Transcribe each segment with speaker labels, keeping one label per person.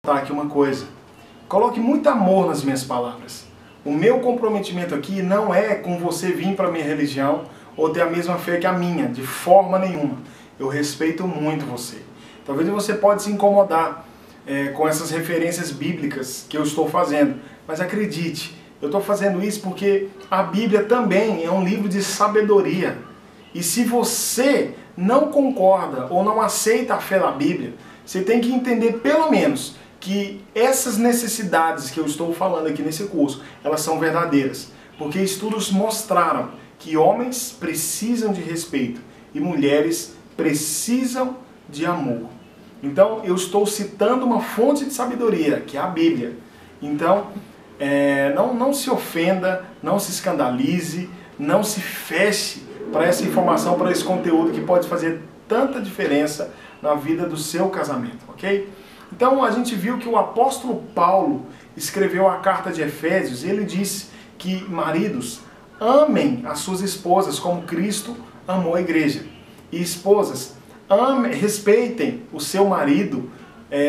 Speaker 1: Tá aqui uma coisa. Coloque muito amor nas minhas palavras. O meu comprometimento aqui não é com você vir para a minha religião ou ter a mesma fé que a minha, de forma nenhuma. Eu respeito muito você. Talvez você pode se incomodar com essas referências bíblicas que eu estou fazendo, mas acredite, eu estou fazendo isso porque a Bíblia também é um livro de sabedoria. E se você não concorda ou não aceita a fé da Bíblia, você tem que entender pelo menos que essas necessidades que eu estou falando aqui nesse curso, elas são verdadeiras. Porque estudos mostraram que homens precisam de respeito e mulheres precisam de amor. Então eu estou citando uma fonte de sabedoria, que é a Bíblia. Então não se ofenda, não se escandalize, não se feche para essa informação, para esse conteúdo que pode fazer tanta diferença na vida do seu casamento, ok? Então a gente viu que o apóstolo Paulo escreveu a carta de Efésios e ele disse que maridos amem as suas esposas como Cristo amou a igreja. E esposas, respeitem o seu marido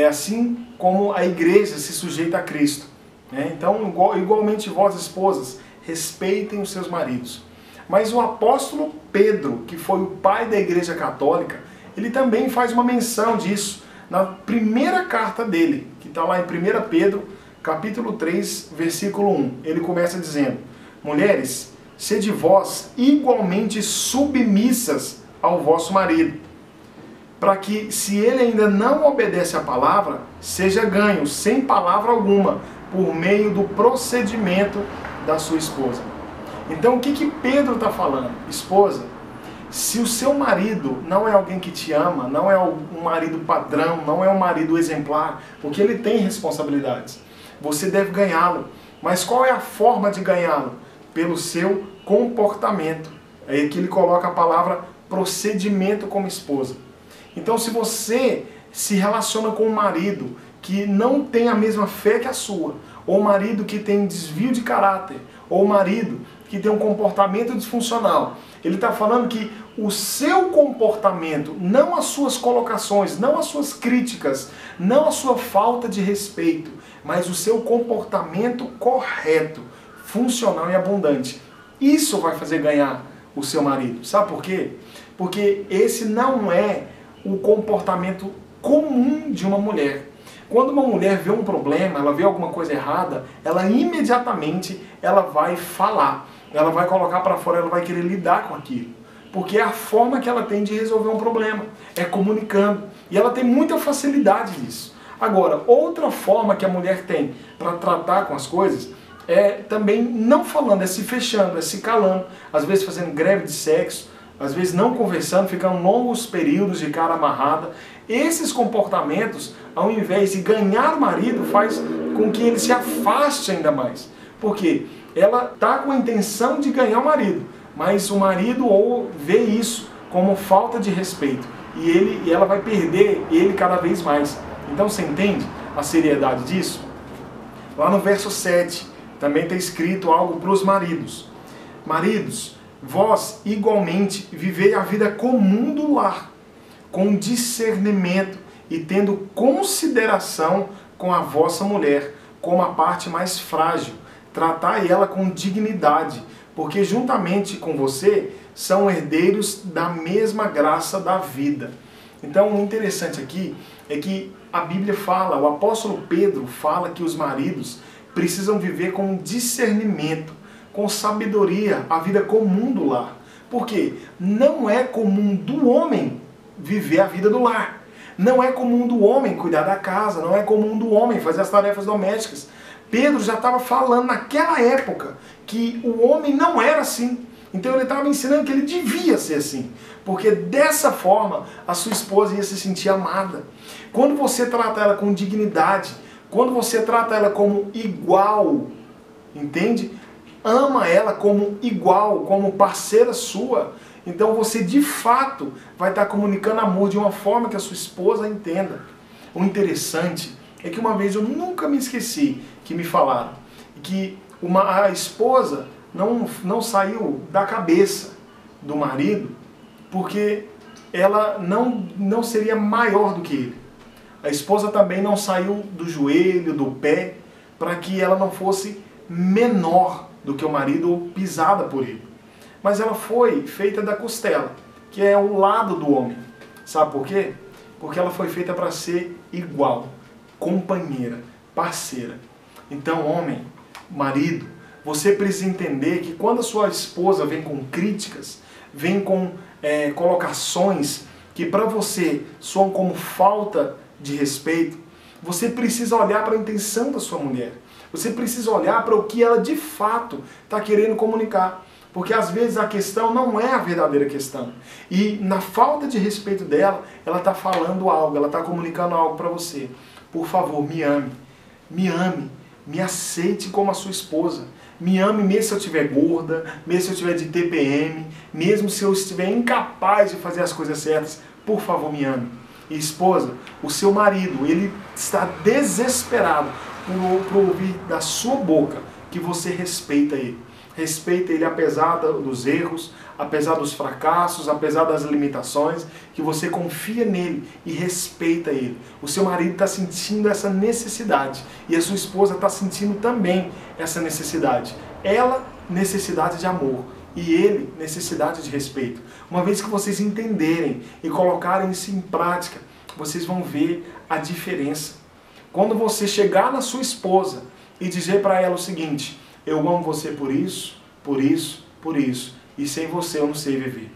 Speaker 1: assim como a igreja se sujeita a Cristo. Então igualmente vós esposas, respeitem os seus maridos. Mas o apóstolo Pedro, que foi o pai da igreja católica, ele também faz uma menção disso na primeira carta dele, que está lá em 1 Pedro, capítulo 3, versículo 1. Ele começa dizendo: mulheres, sede vós igualmente submissas ao vosso marido, para que, se ele ainda não obedece à palavra, seja ganho, sem palavra alguma, por meio do procedimento da sua esposa. Então o que Pedro está falando? Esposa, se o seu marido não é alguém que te ama, não é um marido padrão, não é um marido exemplar, porque ele tem responsabilidades, você deve ganhá-lo. Mas qual é a forma de ganhá-lo? Pelo seu comportamento. É aí que ele coloca a palavra procedimento como esposa. Então se você se relaciona com um marido que não tem a mesma fé que a sua, ou um marido que tem desvio de caráter, ou um marido que tem um comportamento disfuncional, ele está falando que o seu comportamento, não as suas colocações, não as suas críticas, não a sua falta de respeito, mas o seu comportamento correto, funcional e abundante. Isso vai fazer ganhar o seu marido. Sabe por quê? Porque esse não é o comportamento comum de uma mulher. Quando uma mulher vê um problema, ela vê alguma coisa errada, ela imediatamente vai falar, ela vai colocar para fora, ela vai querer lidar com aquilo. Porque é a forma que ela tem de resolver um problema, é comunicando. E ela tem muita facilidade nisso. Agora, outra forma que a mulher tem para tratar com as coisas é também não falando, é se fechando, é se calando, às vezes fazendo greve de sexo, às vezes não conversando, ficando longos períodos de cara amarrada. Esses comportamentos, ao invés de ganhar o marido, faz com que ele se afaste ainda mais. Por quê? Ela está com a intenção de ganhar o marido, mas o marido vê isso como falta de respeito. E ela vai perder ele cada vez mais. Então você entende a seriedade disso? Lá no verso 7, também está escrito algo para os maridos. Maridos, vós igualmente vivei a vida comum do lar, com discernimento e tendo consideração com a vossa mulher, como a parte mais frágil. Tratai ela com dignidade, porque juntamente com você são herdeiros da mesma graça da vida. Então o interessante aqui é que a Bíblia fala, o apóstolo Pedro fala que os maridos precisam viver com discernimento, com sabedoria, a vida comum do lar. Porque não é comum do homem viver a vida do lar. Não é comum do homem cuidar da casa, não é comum do homem fazer as tarefas domésticas. Pedro já estava falando naquela época que o homem não era assim. Então ele estava ensinando que ele devia ser assim. Porque dessa forma a sua esposa ia se sentir amada. Quando você trata ela com dignidade, quando você trata ela como igual, entende? Ama ela como igual, como parceira sua, então você de fato vai estar comunicando amor de uma forma que a sua esposa entenda. O interessante é que uma vez eu nunca me esqueci que me falaram que a esposa não saiu da cabeça do marido porque ela não seria maior do que ele. A esposa também não saiu do joelho, do pé, para que ela não fosse menor do que o marido ou pisada por ele. Mas ela foi feita da costela, que é o lado do homem. Sabe por quê? Porque ela foi feita para ser igual, companheira, parceira. Então, homem, marido, você precisa entender que quando a sua esposa vem com críticas, vem com colocações que para você soam como falta de respeito, você precisa olhar para a intenção da sua mulher. Você precisa olhar para o que ela de fato está querendo comunicar. Porque às vezes a questão não é a verdadeira questão. E na falta de respeito dela, ela está falando algo, ela está comunicando algo para você. Por favor, me ame, me aceite como a sua esposa. Me ame mesmo se eu estiver gorda, mesmo se eu estiver de TPM, mesmo se eu estiver incapaz de fazer as coisas certas. Por favor, me ame. E esposa, o seu marido, ele está desesperado por ouvir da sua boca que você respeita ele. Respeita ele apesar dos erros, apesar dos fracassos, apesar das limitações, que você confia nele e respeita ele. O seu marido está sentindo essa necessidade e a sua esposa está sentindo também essa necessidade. Ela, necessidade de amor, e ele, necessidade de respeito. Uma vez que vocês entenderem e colocarem isso em prática, vocês vão ver a diferença. Quando você chegar na sua esposa e dizer para ela o seguinte: eu amo você por isso, por isso, por isso, e sem você eu não sei viver.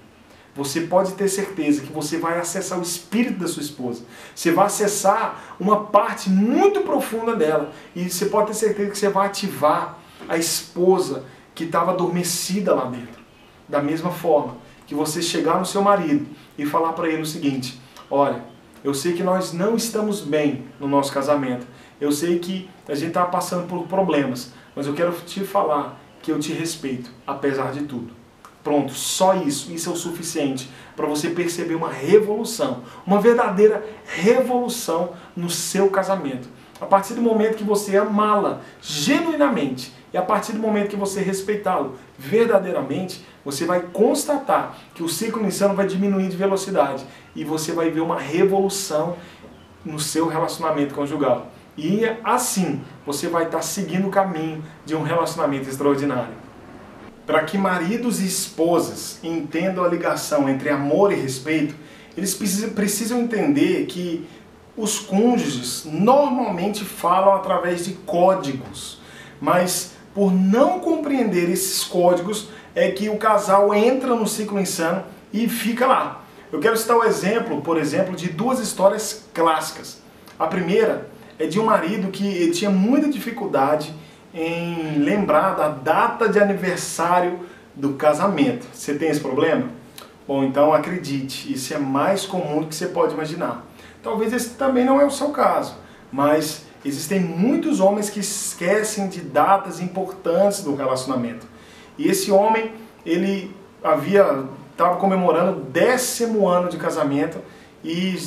Speaker 1: Você pode ter certeza que você vai acessar o espírito da sua esposa. Você vai acessar uma parte muito profunda dela. E você pode ter certeza que você vai ativar a esposa que estava adormecida lá dentro. Da mesma forma que você chegar no seu marido e falar para ele o seguinte: olha, eu sei que nós não estamos bem no nosso casamento. Eu sei que a gente está passando por problemas. Mas eu quero te falar que eu te respeito, apesar de tudo. Pronto, só isso. Isso é o suficiente para você perceber uma revolução. Uma verdadeira revolução no seu casamento. A partir do momento que você amá-la genuinamente e a partir do momento que você respeitá-lo verdadeiramente, você vai constatar que o ciclo insano vai diminuir de velocidade e você vai ver uma revolução no seu relacionamento conjugal. E assim, você vai estar seguindo o caminho de um relacionamento extraordinário. Para que maridos e esposas entendam a ligação entre amor e respeito, eles precisam entender que os cônjuges normalmente falam através de códigos. Mas por não compreender esses códigos, é que o casal entra no ciclo insano e fica lá. Eu quero citar o exemplo, por exemplo, de duas histórias clássicas. A primeira é de um marido que tinha muita dificuldade em lembrar da data de aniversário do casamento. Você tem esse problema? Bom, então acredite, isso é mais comum do que você pode imaginar. Talvez esse também não é o seu caso, mas existem muitos homens que esquecem de datas importantes do relacionamento. E esse homem, ele estava comemorando o 10º ano de casamento e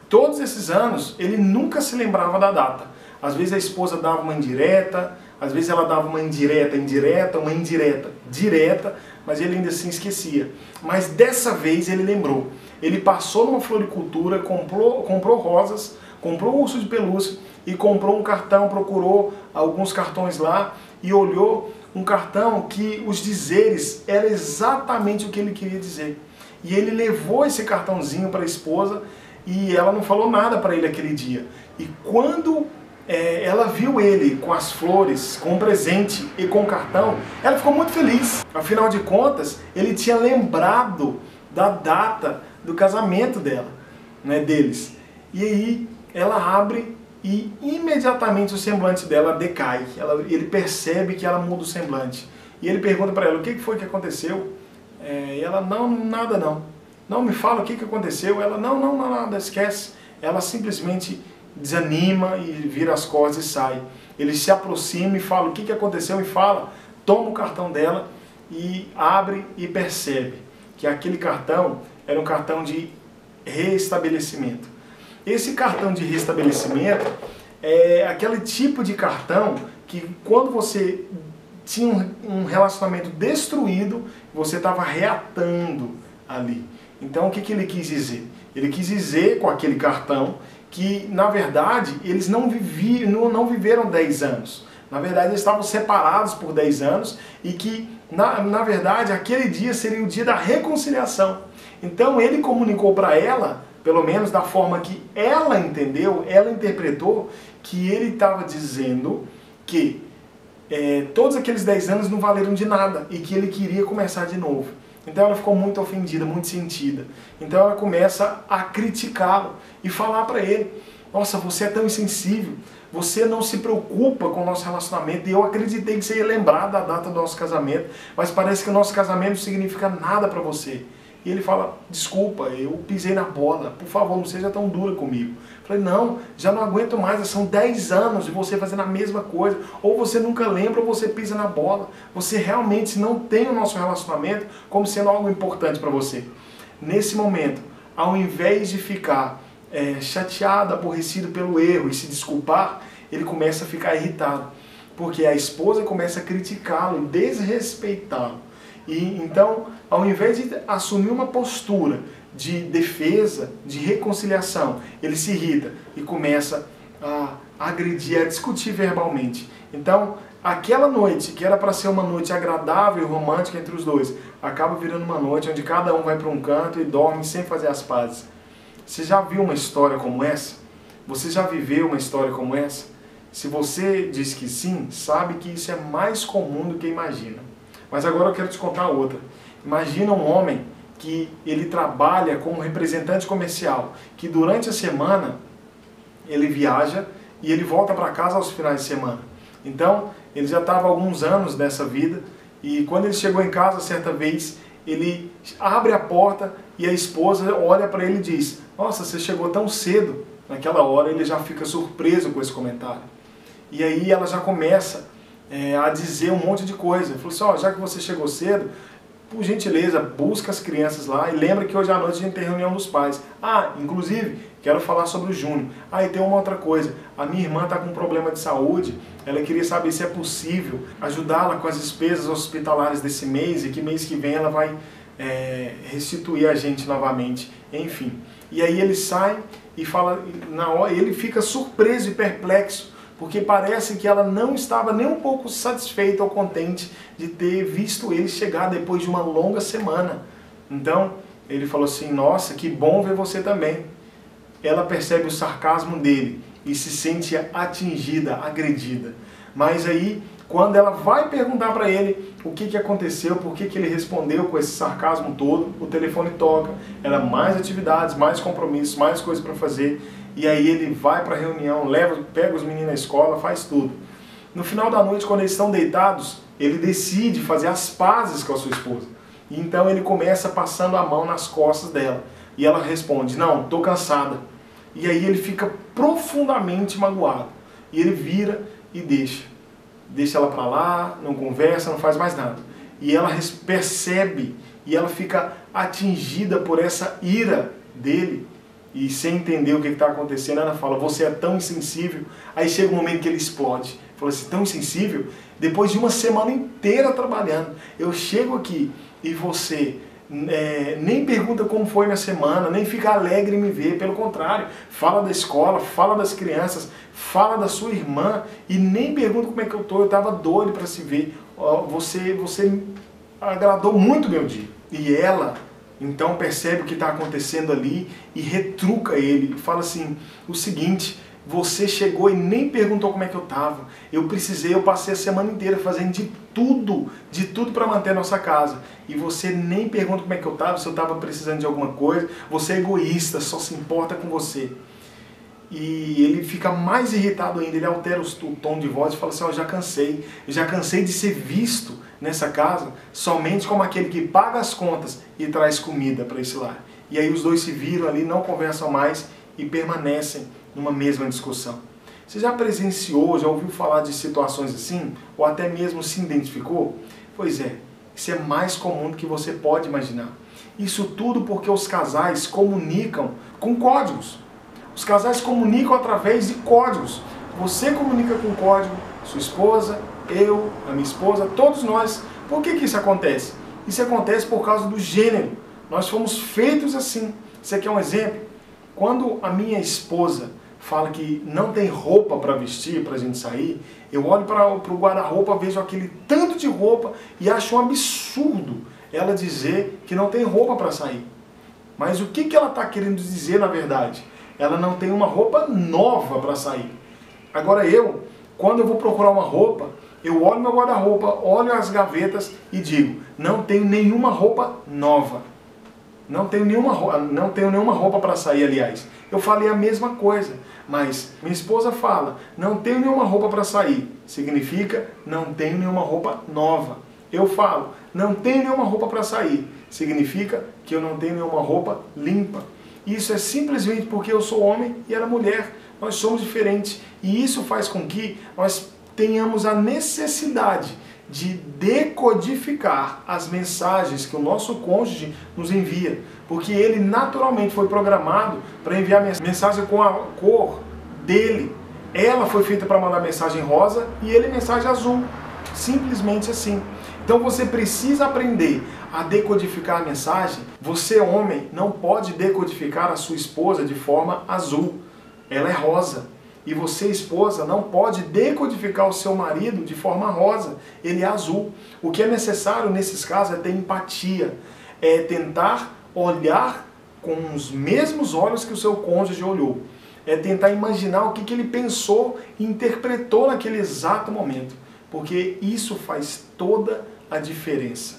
Speaker 1: todos esses anos ele nunca se lembrava da data. Às vezes a esposa dava uma indireta, às vezes ela dava uma indireta, uma indireta, direta, mas ele ainda assim esquecia. Mas dessa vez ele lembrou. Ele passou numa floricultura, comprou rosas, comprou urso de pelúcia e comprou um cartão, procurou alguns cartões lá e olhou um cartão que os dizeres eram exatamente o que ele queria dizer. E ele levou esse cartãozinho para a esposa e ela não falou nada para ele aquele dia. E quando ela viu ele com as flores, com o presente e com o cartão, ela ficou muito feliz. Afinal de contas, ele tinha lembrado da data do casamento dela, deles. E aí ela abre e imediatamente o semblante dela decai. Ele percebe que ela muda o semblante. E ele pergunta para ela: o que foi que aconteceu? E ela: não, nada não. Não, me fala o que aconteceu. Ela: não, nada, esquece. Ela simplesmente desanima e vira as costas e sai. Ele se aproxima e fala o que aconteceu e fala, toma o cartão dela e abre e percebe que aquele cartão era um cartão de reestabelecimento. Esse cartão de restabelecimento é aquele tipo de cartão que quando você tinha um relacionamento destruído, você estava reatando ali. Então o que ele quis dizer? Ele quis dizer com aquele cartão que, na verdade, eles não viveram 10 anos. Na verdade, eles estavam separados por 10 anos e que, na verdade, aquele dia seria o dia da reconciliação. Então, ele comunicou para ela, pelo menos da forma que ela entendeu, ela interpretou que ele estava dizendo que todos aqueles 10 anos não valeram de nada e que ele queria começar de novo. Então ela ficou muito ofendida, muito sentida. Então ela começa a criticá-lo e falar para ele: nossa, você é tão insensível, você não se preocupa com o nosso relacionamento, e eu acreditei que você ia lembrar da data do nosso casamento, mas parece que o nosso casamento não significa nada para você. E ele fala: desculpa, eu pisei na bola, por favor, não seja tão dura comigo. Eu falei: não, já não aguento mais, são 10 anos de você fazendo a mesma coisa, ou você nunca lembra ou você pisa na bola. Você realmente não tem o nosso relacionamento como sendo algo importante para você. Nesse momento, ao invés de ficar chateado, aborrecido pelo erro e se desculpar, ele começa a ficar irritado, porque a esposa começa a criticá-lo e desrespeitá-lo. E então, ao invés de assumir uma postura de defesa, de reconciliação, ele se irrita e começa a agredir, a discutir verbalmente. Então, aquela noite, que era para ser uma noite agradável e romântica entre os dois, acaba virando uma noite onde cada um vai para um canto e dorme sem fazer as pazes. Você já viu uma história como essa? Você já viveu uma história como essa? Se você diz que sim, sabe que isso é mais comum do que imagina. Mas agora eu quero te contar outra. Imagina um homem que ele trabalha como representante comercial, que durante a semana ele viaja e ele volta para casa aos finais de semana. Então, ele já estava há alguns anos nessa vida, e quando ele chegou em casa, certa vez, ele abre a porta e a esposa olha para ele e diz: nossa, você chegou tão cedo. Naquela hora ele já fica surpreso com esse comentário. E aí ela já começa a dizer um monte de coisa. Ele falou assim: ó, já que você chegou cedo, por gentileza, busca as crianças lá e lembra que hoje à noite a gente tem reunião dos pais. Ah, inclusive, quero falar sobre o Júnior. Ah, e tem uma outra coisa. A minha irmã está com um problema de saúde. Ela queria saber se é possível ajudá-la com as despesas hospitalares desse mês, e que mês que vem ela vai restituir a gente novamente. Enfim. E aí ele sai e fala, na hora, ele fica surpreso e perplexo, porque parece que ela não estava nem um pouco satisfeita ou contente de ter visto ele chegar depois de uma longa semana. Então, ele falou assim: nossa, que bom ver você também. Ela percebe o sarcasmo dele e se sente atingida, agredida. Mas aí, quando ela vai perguntar para ele o que aconteceu, por que ele respondeu com esse sarcasmo todo, o telefone toca, era mais atividades, mais compromissos, mais coisas para fazer. E aí ele vai para a reunião, pega os meninos na escola, faz tudo. No final da noite, quando eles estão deitados, ele decide fazer as pazes com a sua esposa. E então ele começa passando a mão nas costas dela. E ela responde: não, estou cansada. E aí ele fica profundamente magoado. E ele vira e deixa. Deixa ela para lá, não conversa, não faz mais nada. E ela percebe, e ela fica atingida por essa ira dele. E sem entender o que está acontecendo, ela fala: você é tão insensível. Aí chega um momento que ele explode. Fala assim: tão insensível? Depois de uma semana inteira trabalhando, eu chego aqui e você nem pergunta como foi minha semana, nem fica alegre em me ver. Pelo contrário, fala da escola, fala das crianças, fala da sua irmã e nem pergunta como é que eu estou. Eu estava doido para se ver. Você agradou muito meu dia. E ela então percebe o que está acontecendo ali e retruca ele. E fala assim, o seguinte: você chegou e nem perguntou como é que eu estava. Eu passei a semana inteira fazendo de tudo para manter a nossa casa. E você nem pergunta como é que eu estava, se eu estava precisando de alguma coisa. Você é egoísta, só se importa com você. E ele fica mais irritado ainda, ele altera o tom de voz e fala assim: ó, eu já cansei de ser visto nessa casa somente como aquele que paga as contas e traz comida para esse lar. E aí os dois se viram ali, não conversam mais e permanecem numa mesma discussão. Você já presenciou, já ouviu falar de situações assim? Ou até mesmo se identificou? Pois é, isso é mais comum do que você pode imaginar. Isso tudo porque os casais comunicam com códigos. Os casais comunicam através de códigos. Você comunica com código, sua esposa, eu, a minha esposa, todos nós. Por que isso acontece? Isso acontece por causa do gênero. Nós fomos feitos assim. Isso aqui é um exemplo. Quando a minha esposa fala que não tem roupa para vestir, para a gente sair, eu olho para o guarda-roupa, vejo aquele tanto de roupa e acho um absurdo ela dizer que não tem roupa para sair. Mas o que ela está querendo dizer na verdade? Ela não tem uma roupa nova para sair. Agora quando eu vou procurar uma roupa, eu olho meu guarda-roupa, olho as gavetas e digo, não tenho nenhuma roupa nova. Não tenho nenhuma roupa para sair, aliás. Eu falei a mesma coisa, mas minha esposa fala, não tenho nenhuma roupa para sair. Significa, não tenho nenhuma roupa nova. Eu falo, não tenho nenhuma roupa para sair. Significa que eu não tenho nenhuma roupa limpa. Isso é simplesmente porque eu sou homem e ela é mulher. Nós somos diferentes. E isso faz com que nós tenhamos a necessidade de decodificar as mensagens que o nosso cônjuge nos envia. Porque ele naturalmente foi programado para enviar mensagem com a cor dele. Ela foi feita para mandar mensagem rosa e ele mensagem azul. Simplesmente assim. Então você precisa aprender a decodificar a mensagem. Você, homem, não pode decodificar a sua esposa de forma azul. Ela é rosa. E você, esposa, não pode decodificar o seu marido de forma rosa. Ele é azul. O que é necessário nesses casos é ter empatia. É tentar olhar com os mesmos olhos que o seu cônjuge olhou. É tentar imaginar o que ele pensou e interpretou naquele exato momento. Porque isso faz toda a diferença.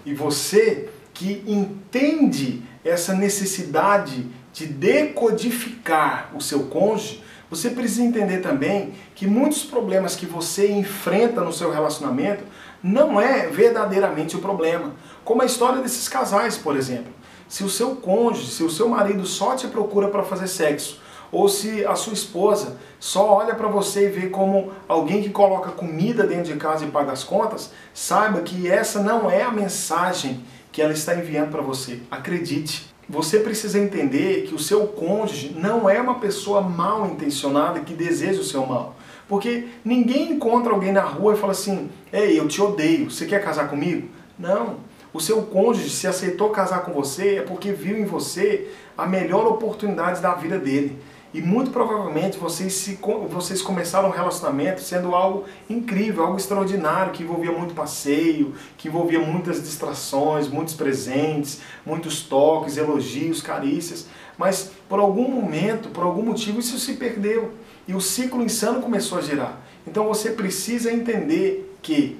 Speaker 1: E você que entende essa necessidade de decodificar o seu cônjuge, você precisa entender também que muitos problemas que você enfrenta no seu relacionamento não é verdadeiramente o problema. Como a história desses casais, por exemplo. Se o seu cônjuge, se o seu marido só te procura para fazer sexo, ou se a sua esposa só olha para você e vê como alguém que coloca comida dentro de casa e paga as contas, saiba que essa não é a mensagem que ela está enviando para você. Acredite. Você precisa entender que o seu cônjuge não é uma pessoa mal intencionada que deseja o seu mal. Porque ninguém encontra alguém na rua e fala assim, ei, eu te odeio, você quer casar comigo? Não. O seu cônjuge, se aceitou casar com você, é porque viu em você a melhor oportunidade da vida dele. E muito provavelmente vocês começaram um relacionamento sendo algo incrível, algo extraordinário, que envolvia muito passeio, que envolvia muitas distrações, muitos presentes, muitos toques, elogios, carícias. Mas por algum momento, por algum motivo, isso se perdeu. E o ciclo insano começou a girar. Então você precisa entender que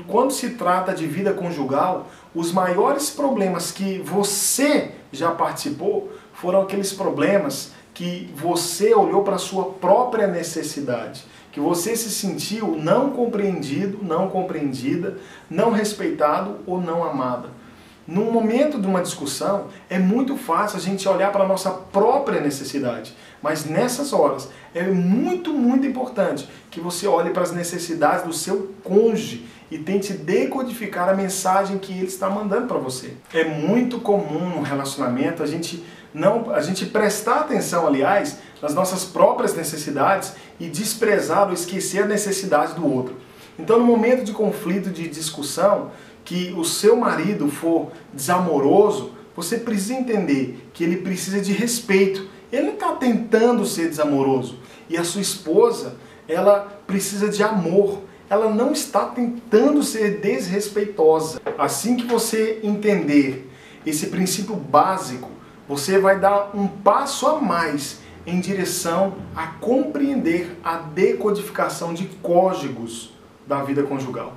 Speaker 1: quando se trata de vida conjugal, os maiores problemas que você já participou foram aqueles problemas que você olhou para a sua própria necessidade, que você se sentiu não compreendido, não compreendida, não respeitado ou não amada. No momento de uma discussão, é muito fácil a gente olhar para a nossa própria necessidade, mas nessas horas é muito, muito importante que você olhe para as necessidades do seu cônjuge e tente decodificar a mensagem que ele está mandando para você. É muito comum no relacionamento a gente prestar atenção, aliás, nas nossas próprias necessidades e desprezar ou esquecer a necessidade do outro. Então, no momento de conflito, de discussão, que o seu marido for desamoroso, você precisa entender que ele precisa de respeito. Ele não está tentando ser desamoroso. E a sua esposa, ela precisa de amor. Ela não está tentando ser desrespeitosa. Assim que você entender esse princípio básico, você vai dar um passo a mais em direção a compreender a decodificação de códigos da vida conjugal.